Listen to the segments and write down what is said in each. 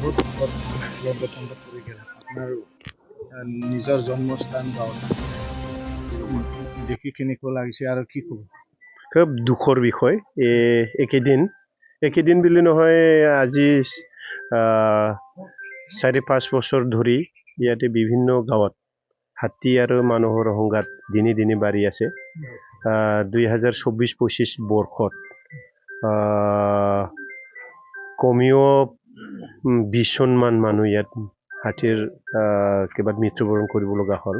বহুত লণ্ডভণ্ড কৰি গেল আপোনাৰ নিজৰ জন্মস্থান গাঁৱত দেখি কেনেকুৱা লাগিছে আৰু কি ক'ব? খুব দুখৰ বিষয় একেদিন বুলি নহয় আজি 4-5 বছৰ ধৰি ইয়াতে বিভিন্ন গাঁৱত হাতী আৰু মানুহৰ সংঘাত দিনে দিনে বাঢ়ি আছে 2024-25 বৰ্ষত কমেও 20জনমান মানুহ ইয়াত হাতীৰ কিবা মৃত্যুবৰণ কৰিব লগা হ'ল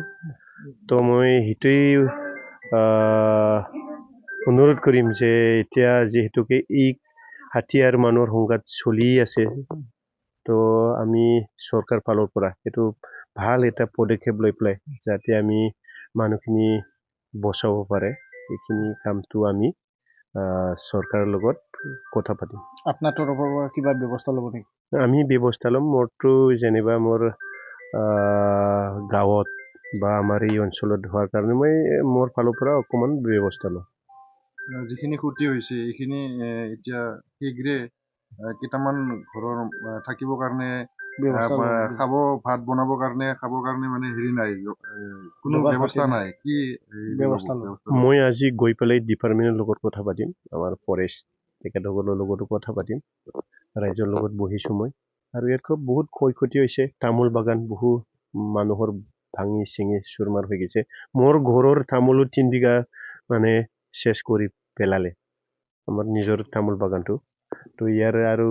তো মই সেইটোৱেই অনুৰোধ কৰিম যে এতিয়া যেহেতুকে এই হাতী আৰু মানুহৰ সংঘাত চলি আছে তো আমি চৰকাৰ ফালৰ পৰা এইটো ভাল এটা পদক্ষেপ লৈ পেলাই যাতে আমি মানুহখিনি বচাব পাৰে এইখিনি কামটো আমি চৰকাৰৰ লগত কথা পাতিম। আপোনাৰ তৰফৰ পৰা কিবা ব্যৱস্থা ল'ব নেকি? আমি ব্যৱস্থা ল'ম। মোৰতো যেনিবা মোৰ গাঁৱত বা আমাৰ এই অঞ্চলত হোৱাৰ কাৰণে মই মোৰ ফালৰ পৰা অকণমান ব্যৱস্থা ল'ম। যিখিনি ক্ষতি হৈছে এইখিনি এতিয়া শীঘ্ৰে কেইটামান ঘৰৰ থাকিবৰ কাৰণে খাব ভাত বনাবৰ কাৰণে খাবৰ কাৰণে মানে হেৰি নাই কোনো ব্যৱস্থা নাই কি ব্যৱস্থা মই আজি গৈ পেলাই ডিপাৰ্টমেণ্টৰ লগত কথা পাতিম আমাৰ ফৰেষ্ট তেখেতসকলৰ লগতো কথা পাতিম ৰাইজৰ লগত বহিছোঁ মই আৰু ইয়াত খুব বহুত ক্ষয় ক্ষতি হৈছে তামোল বাগান বহু মানুহৰ ভাঙি চিঙি চুৰমাৰ হৈ গৈছে মোৰ ঘৰৰ তামোলো 3 বিঘা মানে শেষ কৰি পেলালে আমাৰ নিজৰ তামোল বাগানটো তো ইয়াৰ আৰু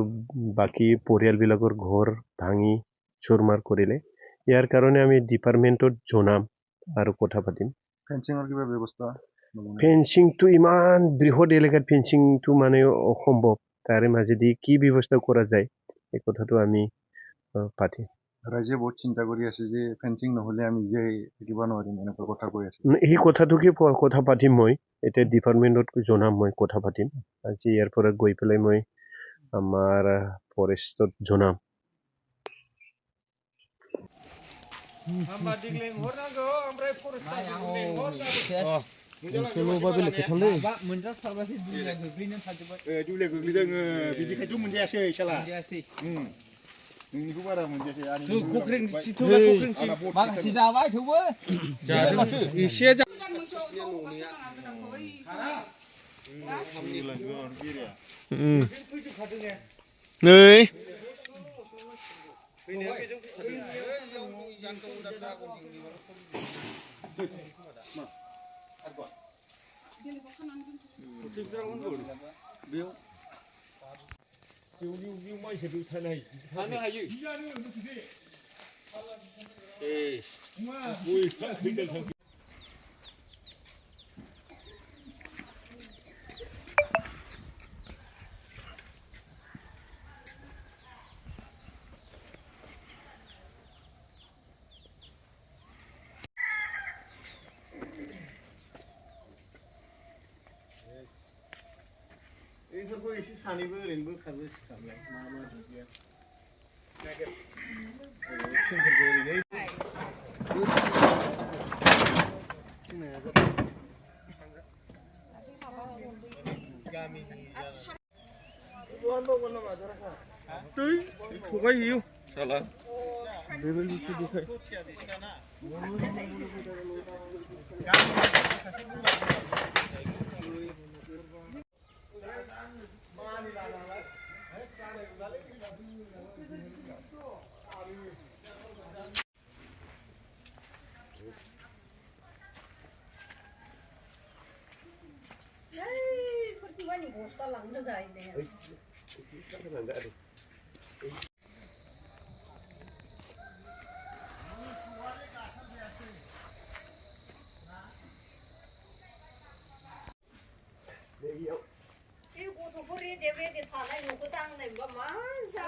বাকী পৰিয়ালবিলাকৰ ঘৰ ভাঙি চুৰমাৰ কৰিলে ইয়াৰ কাৰণে আমি ডিপাৰ্টমেণ্টত জনাম আৰু কথা পাতিম। ফেন্সিঙৰ কিবা ব্যৱস্থা ফেন্সিংটো ইমান বৃহৎ এলেকাত ফেন্সিংটো মানে অসম্ভৱ তাৰে মাজেদি কি ব্যৱস্থা কৰা যায় এই কথাটো আমি পাতিম। ৰাইজে বহুত চিন্তা কৰি আছে যে ফেন্সিং নহ'লে আমি যে থাকিব নোৱাৰিম এনেকুৱা কথা কৈ আছে এই কথাটোকে কথা পাতিম মই এতিয়া ডিপাৰ্টমেণ্টত জনাম মই কথা পাতিম আজি ইয়াৰ পৰা গৈ পেলাই মই আমাৰ ফৰেষ্টত জনাম। नोंनिखौ बारा मोनजायाखै माखासे जाबाय थेवबो एसे नै थानो हायो बेफोरखौ एसे सानैबो ओरैनो बोखारबो सिखारलाय मा मा दुब्लिया थगायो साला बेबल बुस्थु देखाय Bostal lang na dahil na yan. Ibu tu puri dia dia thalai nuku tang ni, bapak masa.